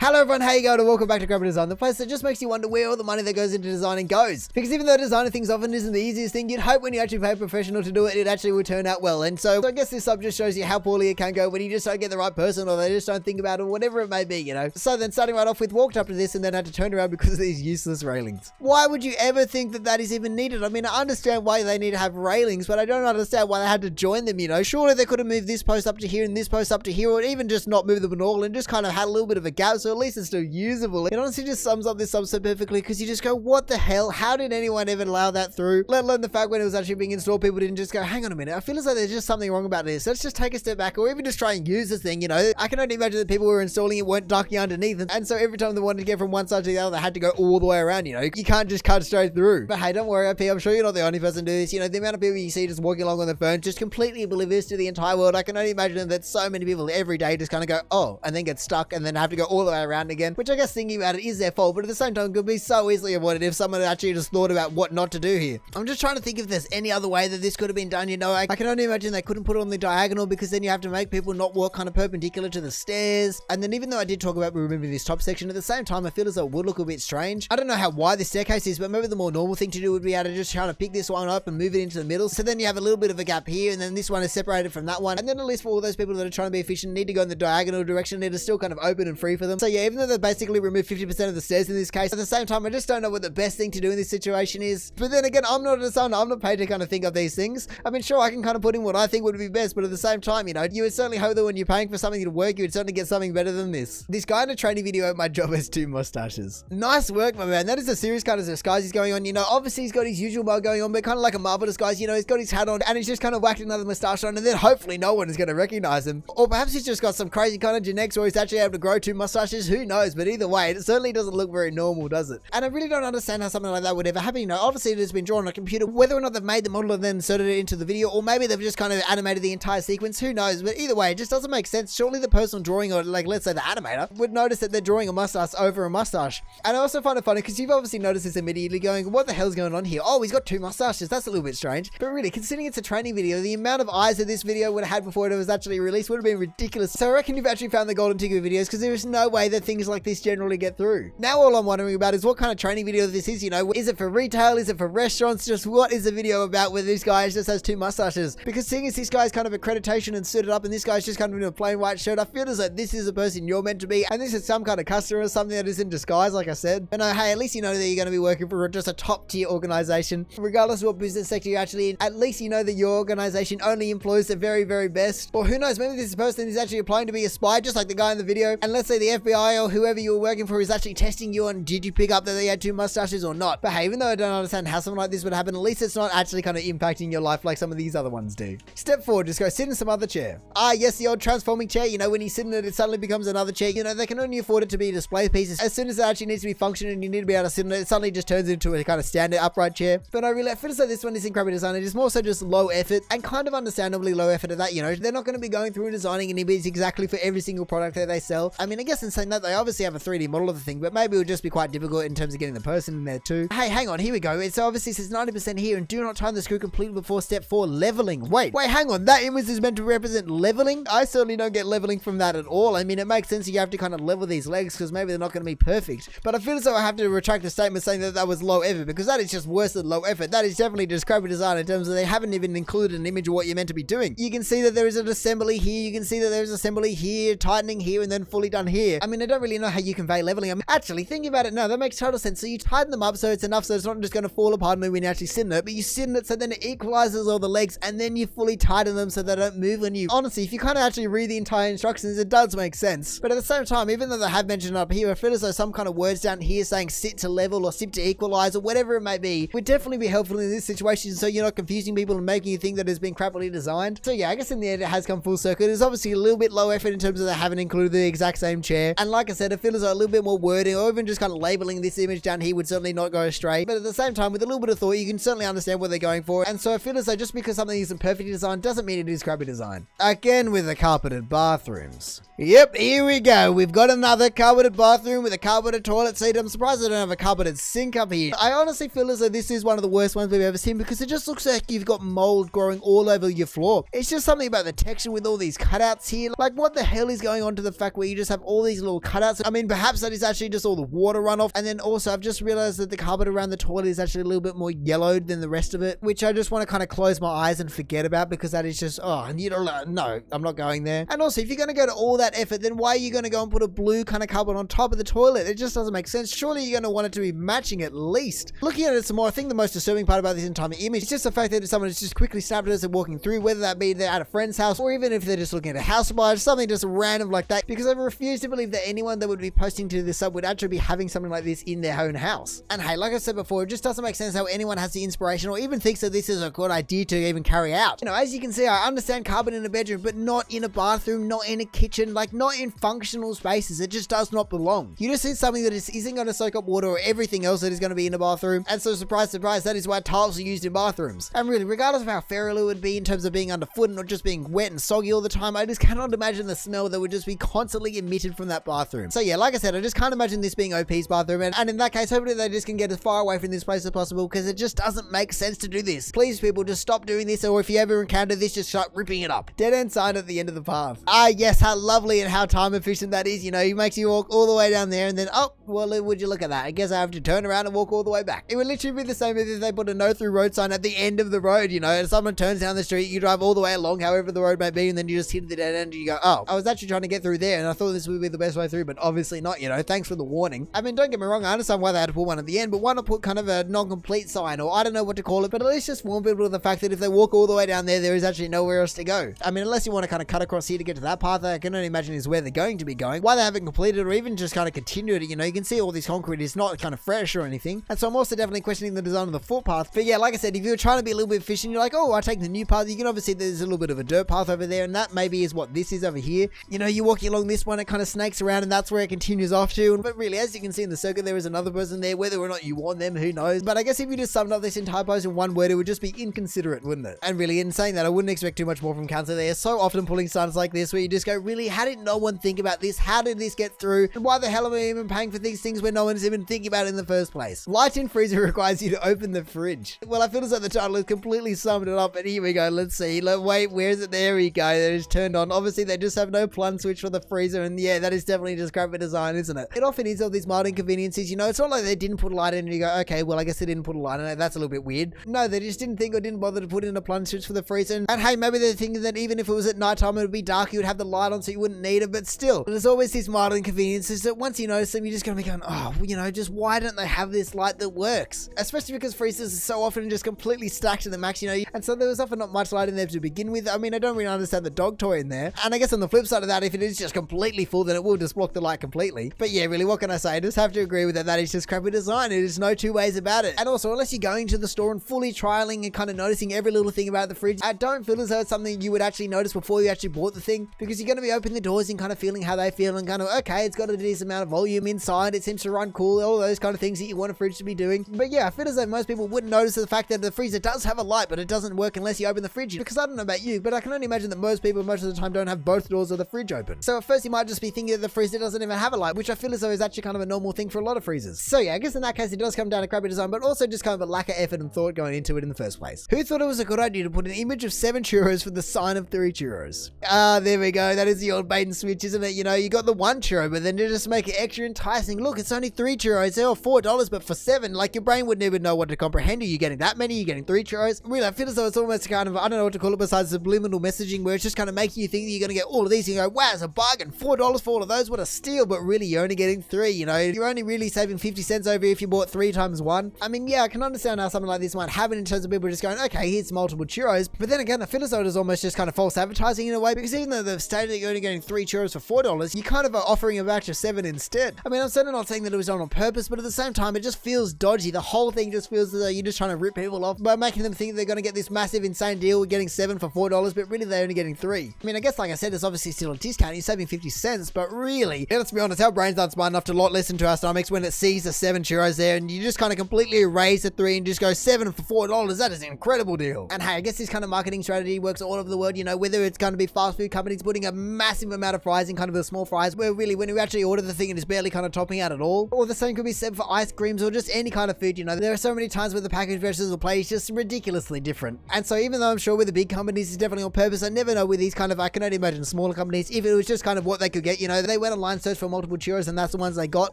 Hello everyone, how you going? And welcome back to Graphic Design, the place that just makes you wonder where all the money that goes into designing goes. Because even though designing things often isn't the easiest thing, you'd hope when you actually pay a professional to do it, it actually will turn out well. And so I guess this sub just shows you how poorly it can go when you just don't get the right person, or they just don't think about it, or whatever it may be, you know. So then starting right off with, walked up to this and then had to turn around because of these useless railings. Why would you ever think that that is even needed? I mean, I understand why they need to have railings, but I don't understand why they had to join them, you know. Surely they could have moved this post up to here and this post up to here, or even just not move them at all and just kind of had a little bit of a gap, so at least it's still usable. It honestly just sums up this sub so perfectly, because you just go, what the hell? How did anyone ever allow that through? Let alone the fact when it was actually being installed, people didn't just go, hang on a minute, I feel as though there's just something wrong about this. Let's just take a step back, or even just try and use this thing, you know. I can only imagine that people who were installing it weren't ducking underneath, and so every time they wanted to get from one side to the other, they had to go all the way around, you know. You can't just cut straight through. But hey, don't worry, OP, I'm sure you're not the only person to do this. You know, the amount of people you see just walking along on their phone, just completely oblivious to the entire world. I can only imagine that so many people every day just kind of go, oh, and then get stuck and then have to go all the way around again, which I guess thinking about it is their fault, but at the same time could be so easily avoided if someone actually just thought about what not to do here. I'm just trying to think if there's any other way that this could have been done, you know. I can only imagine they couldn't put it on the diagonal, because then you have to make people not walk kind of perpendicular to the stairs. And then even though I did talk about removing this top section, at the same time I feel as though it would look a bit strange. I don't know how wide this staircase is, but maybe the more normal thing to do would be able to just try to pick this one up and move it into the middle, so then you have a little bit of a gap here, and then this one is separated from that one, and then at least for all those people that are trying to be efficient, need to go in the diagonal direction, it is still kind of open and free for them. So yeah, even though they basically removed 50% of the stairs in this case, at the same time I just don't know what the best thing to do in this situation is. But then again, I'm not a designer, I'm not paid to kind of think of these things. I mean, sure, I can kind of put in what I think would be best, but at the same time, you know, you would certainly hope that when you're paying for something to work, you would certainly get something better than this. This guy in a training video at my job has 2 mustaches. Nice work, my man. That is a serious kind of disguise he's going on. You know, obviously he's got his usual mode going on, but kind of like a Marvel disguise, you know, he's got his hat on and he's just kind of whacked another mustache on, and then hopefully no one is going to recognize him. Or perhaps he's just got some crazy kind of genetics where he's actually able to grow 2 mustaches. Who knows? But either way, it certainly doesn't look very normal, does it? And I really don't understand how something like that would ever happen. You know, obviously it has been drawn on a computer, whether or not they've made the model and then inserted it into the video, or maybe they've just kind of animated the entire sequence. Who knows? But either way, it just doesn't make sense. Surely the person drawing, or like let's say the animator, would notice that they're drawing a mustache over a mustache. And I also find it funny because you've obviously noticed this immediately, going, what the hell's going on here? Oh, he's got 2 mustaches. That's a little bit strange. But really, considering it's a training video, the amount of eyes that this video would have had before it was actually released would have been ridiculous. So I reckon you've actually found the golden ticket videos, because there is no way that things like this generally get through. Now all I'm wondering about is what kind of training video this is, you know. Is it for retail? Is it for restaurants? Just what is the video about where this guy just has 2 mustaches? Because seeing as this guy's kind of accreditation and suited up, and this guy's just kind of in a plain white shirt, I feel as though this is the person you're meant to be, and this is some kind of customer or something that is in disguise, like I said. And hey, at least you know that you're going to be working for just a top tier organization. Regardless of what business sector you're actually in, at least you know that your organization only employs the very, very best. Or who knows, maybe this person is actually applying to be a spy, just like the guy in the video, and let's say the FBI or whoever you were working for is actually testing you on did you pick up that they had 2 mustaches or not. But hey, even though I don't understand how something like this would happen, at least it's not actually kind of impacting your life like some of these other ones do. Step 4, just go sit in some other chair. Ah, yes, the old transforming chair. You know, when you sit in it, it suddenly becomes another chair. You know, they can only afford it to be display pieces. As soon as it actually needs to be functioning and you need to be able to sit in it, it suddenly just turns into a kind of standard upright chair. But I feel as though this one is in Graphic Design. It is more so just low effort, and kind of understandably low effort at that. You know, they're not going to be going through and designing an image exactly for every single product that they sell. I mean, I guess in saying that, they obviously have a 3D model of the thing, but maybe it would just be quite difficult in terms of getting the person in there too. Hey, hang on, here we go. It obviously says 90% here, and do not turn the screw completely before step 4, leveling. Wait, hang on. That image is meant to represent leveling? I certainly don't get leveling from that at all. I mean, it makes sense you have to kind of level these legs because maybe they're not going to be perfect. But I feel as though I have to retract the statement saying that that was low effort, because that is just worse than low effort. That is definitely just Graphic Design in terms of they haven't even included an image of what you're meant to be doing. You can see that there is an assembly here. You can see that there's assembly here, tightening here, and then fully done here. I mean, I don't really know how you convey leveling. I mean, actually, thinking about it now, that makes total sense. So you tighten them up so it's enough so it's not just going to fall apart when you actually sit in it, but you sit in it so then it equalizes all the legs, and then you fully tighten them so they don't move when you... Honestly, if you kind of actually read the entire instructions, it does make sense. But at the same time, even though they have mentioned up here, I feel as though some kind of words down here saying sit to level or sit to equalize or whatever it may be would definitely be helpful in this situation, so you're not confusing people and making you think that it's been crappily designed. So yeah, I guess in the end it has come full circle. It's obviously a little bit low effort in terms of they haven't included the exact same chair, and like I said, I feel as though a little bit more wording or even just kind of labeling this image down here would certainly not go astray. But at the same time, with a little bit of thought, you can certainly understand what they're going for. And so I feel as though just because something isn't perfectly designed doesn't mean it is crappy design. Again with the carpeted bathrooms. Yep, here we go. We've got another carpeted bathroom with a carpeted toilet seat. I'm surprised I don't have a carpeted sink up here. I honestly feel as though this is one of the worst ones we've ever seen, because it just looks like you've got mold growing all over your floor. It's just something about the texture with all these cutouts here. Like, what the hell is going on to the fact where you just have all these little little cutouts. I mean, perhaps that is actually just all the water runoff. And then also I've just realized that the carpet around the toilet is actually a little bit more yellowed than the rest of it, which I just want to kind of close my eyes and forget about, because that is just, oh, you don't know, no, I'm not going there. And also, if you're going to go to all that effort, then why are you going to go and put a blue kind of carpet on top of the toilet? It just doesn't make sense. Surely you're going to want it to be matching at least. Looking at it some more, I think the most disturbing part about this entire image is just the fact that someone is just quickly snapped at us and walking through, whether that be they're at a friend's house, or even if they're just looking at a house supply, something just random like that, because I refuse to believe that anyone that would be posting to this sub would actually be having something like this in their own house. And hey, like I said before, it just doesn't make sense how anyone has the inspiration or even thinks that this is a good idea to even carry out. You know, as you can see, I understand carpet in a bedroom, but not in a bathroom, not in a kitchen, like not in functional spaces. It just does not belong. You just need something that isn't going to soak up water or everything else that is going to be in a bathroom. And so surprise, surprise, that is why tiles are used in bathrooms. And really, regardless of how feral it would be in terms of being underfoot and not just being wet and soggy all the time, I just cannot imagine the smell that would just be constantly emitted from that bathroom. So yeah, like I said, I just can't imagine this being OP's bathroom. And in that case, hopefully they just can get as far away from this place as possible, because it just doesn't make sense to do this. Please, people, just stop doing this, or if you ever encounter this, just start ripping it up. Dead end sign at the end of the path. Ah, yes, how lovely and how time efficient that is. You know, he makes you walk all the way down there, and then, oh, well, would you look at that? I guess I have to turn around and walk all the way back. It would literally be the same if they put a no through road sign at the end of the road, you know, and someone turns down the street, you drive all the way along, however the road may be, and then you just hit the dead end and you go, oh, I was actually trying to get through there, and I thought this would be the best way through, but obviously not, you know, thanks for the warning. I mean, don't get me wrong, I understand why they had to put one at the end, but why not put kind of a non-complete sign, or I don't know what to call it, but at least just warn people to the fact that if they walk all the way down there, there is actually nowhere else to go. I mean, unless you want to kind of cut across here to get to that path, I can only imagine is where they're going to be going. Why they haven't completed or even just kind of continued it, you know, you can see all this concrete is not kind of fresh or anything. And so I'm also definitely questioning the design of the footpath. But yeah, like I said, if you're trying to be a little bit efficient, you're like, oh, I take the new path. You can obviously, there's a little bit of a dirt path over there, and that maybe is what this is over here. You know, you're walking along this one, it kind of snakes around, and that's where it continues off to. But really, as you can see in the circuit, there is another person there. Whether or not you want them, who knows? But I guess if you just summed up this entire post in one word, it would just be inconsiderate, wouldn't it? And really, in saying that, I wouldn't expect too much more from council. They are so often pulling signs like this where you just go, really, how did no one think about this? How did this get through? And why the hell am I even paying for these things when no one's even thinking about it in the first place? Light in freezer requires you to open the fridge. Well, I feel as though the title has completely summed it up, and here we go. Let's see. Wait, where is it? There we go. That is turned on. Obviously, they just have no plunge switch for the freezer, and yeah, that is definitely just crap design, isn't it? It often is all these mild inconveniences. You know, it's not like they didn't put a light in and you go, okay, well, I guess they didn't put a light in it. That's a little bit weird. No, they just didn't think or didn't bother to put in a plunge switch for the freezer. And hey, maybe they're thinking that even if it was at nighttime, it would be dark, you would have the light on so you wouldn't need it, but still, there's always these mild inconveniences that once you notice them, you're just going to be going, oh, you know, just why don't they have this light that works? Especially because freezers are so often just completely stacked to the max, you know, and so there was often not much light in there to begin with. I mean, I don't really understand the dog toy in there. And I guess on the flip side of that, if it is just completely full, then it will just block the light completely. But yeah, really, what can I say? I just have to agree with that. That is just crappy design. It is no two ways about it. And also, unless you're going to the store and fully trialing and kind of noticing every little thing about the fridge, I don't feel as though it's something you would actually notice before you actually bought the thing, because you're going to be opening the doors and kind of feeling how they feel and kind of, okay, it's got a decent amount of volume inside, it seems to run cool, all those kind of things that you want a fridge to be doing. But yeah, I feel as though most people wouldn't notice the fact that the freezer does have a light, but it doesn't work unless you open the fridge. Because I don't know about you, but I can only imagine that most people most of the time don't have both doors of the fridge open. So at first you might just be thinking that the freezer doesn't even have a light, which I feel as though is actually kind of a normal thing for a lot of freezers. So yeah, I guess in that case it does come down to crappy design, but also just kind of a lack of effort and thought going into it in the first place. Who thought it was a good idea to put an image of 7 churros for the sign of 3 churros? Ah, there we go. That is the old bait and switch, isn't it? You know, you got the 1 churro, but then you just make it extra enticing. Look, it's only 3 churros. They're all $4, but for 7, like your brain wouldn't even know what to comprehend. Are you getting that many? Are you getting 3 churros? Really, I feel as though it's almost kind of, I don't know what to call it besides subliminal messaging, where it's just kind of making you think that you're going to get all of these. You go, wow, it's a bargain. $4 for all of those. What a steal. But really, you're only getting 3. You know, you're only really saving 50 cents over if you bought 3 times 1. I mean, yeah, I can understand how something like this might happen in terms of people just going, okay, here's multiple churros. But then again, I feel as though it is almost just kind of false advertising in a way, because even though they've stated that you're only getting 3 churros for $4, you kind of are offering a batch of 7 instead. I mean, I'm certainly not saying that it was done on purpose, but at the same time, it just feels dodgy. The whole thing just feels as though you're just trying to rip people off by making them think they're going to get this massive, insane deal with getting 7 for $4, but really they're only getting 3. I mean, I guess, like I said, it's obviously still a discount. You're saving 50 cents, but really, let's be honest, our brains aren't smart enough to not listen to our stomachs when it sees the 7 churros there, and you just kind of completely erase the 3 and just go 7 for $4. That is an incredible deal. And hey, I guess this kind of marketing strategy works all over the world, you know, whether it's going to be fast food companies putting a massive amount of fries in kind of the small fries, where really when you actually order the thing, it is barely kind of topping out at all. Or the same could be said for ice creams or just any kind of food, you know. There are so many times where the package versus the plate is just ridiculously different. And so even though I'm sure with the big companies it's definitely on purpose, I never know with these kind of, I can only imagine smaller companies, if it was just kind of what they could get, you know, they went online, searched for multiple churros, and that's the ones they got?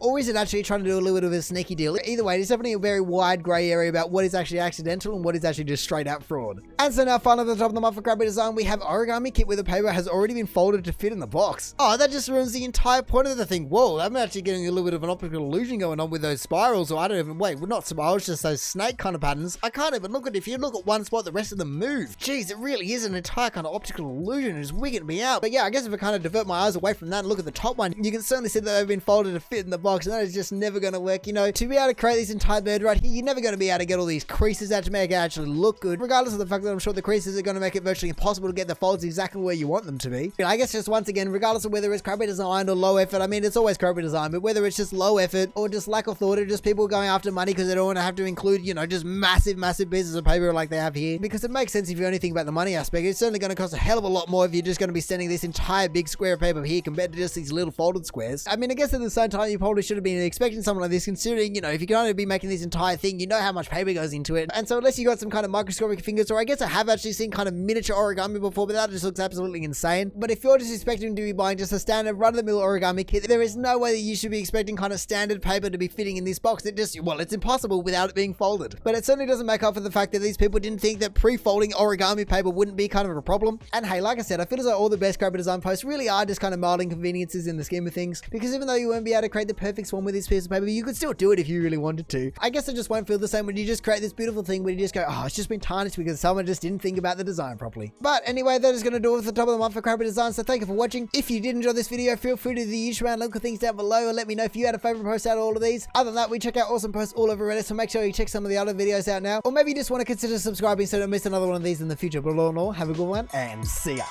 Or is it actually trying to do a little bit of a sneaky deal? Either way, there's definitely a very wide grey area about what is actually accidental and what is actually just straight out fraud. And so now finally at the top of the month for Krabby Design, we have origami kit where the paper has already been folded to fit in the box. Oh, that just ruins the entire point of the thing. Whoa, I'm actually getting a little bit of an optical illusion going on with those spirals, or I don't even, wait, well, not spirals, just those snake kind of patterns. I can't even look at it. If you look at one spot, the rest of them move. Jeez, it really is an entire kind of optical illusion. It's wigging me out. But yeah, I guess if I kind of divert my eyes away from that and look at the top one, you can certainly see that they've been folded to fit in the box, and that is just never going to work. You know, to be able to create this entire bird right here, you're never going to be able to get all these creases out to make it actually look good, regardless of the fact that I'm sure the creases are going to make it virtually impossible to get the folds exactly where you want them to be. I guess just once again, regardless of whether it's Krabby Design or low effort, I mean, it's always Krabby Design, but whether it's just low effort or just lack of thought or just people going after money because they don't want to have to include, you know, just massive pieces of paper like they have here, because it makes sense if you only think about the money aspect. It's certainly going to cost a hell of a lot more if you're just going to be sending this entire big square of paper here compared to just these little folded squares. I mean, I guess at the same time, you probably should have been expecting something like this, considering, you know, if you can only be making this entire thing, you know how much paper goes into it. And so unless you got some kind of microscopic fingers, or I guess I have actually seen kind of miniature origami before, but that just looks absolutely insane. But if you're just expecting to be buying just a standard run-of-the-mill origami kit, there is no way that you should be expecting kind of standard paper to be fitting in this box. It just, well, it's impossible without it being folded. But it certainly doesn't make up for the fact that these people didn't think that pre-folding origami paper wouldn't be kind of a problem. And hey, like I said, I feel as though all the best Krabby Design posts really are just kind of mild inconveniences in the scheme of things, because even though you won't be able to create the perfect swan with this piece of paper, you could still do it if you really wanted to. I guess it just won't feel the same when you just create this beautiful thing where you just go, oh, it's just been tarnished because someone just didn't think about the design properly. But anyway, that is going to do it for the top of the month for Krabby Design, so thank you for watching. If you did enjoy this video, feel free to do the usual local things down below and let me know if you had a favorite post out of all of these. Other than that, we check out awesome posts all over Reddit, so make sure you check some of the other videos out now, or maybe you just want to consider subscribing so you don't miss another one of these in the future. But all in all, have a good one and see ya.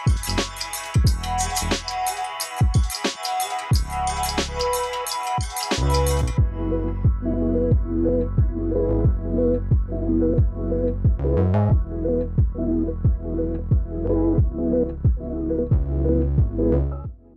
Thank you.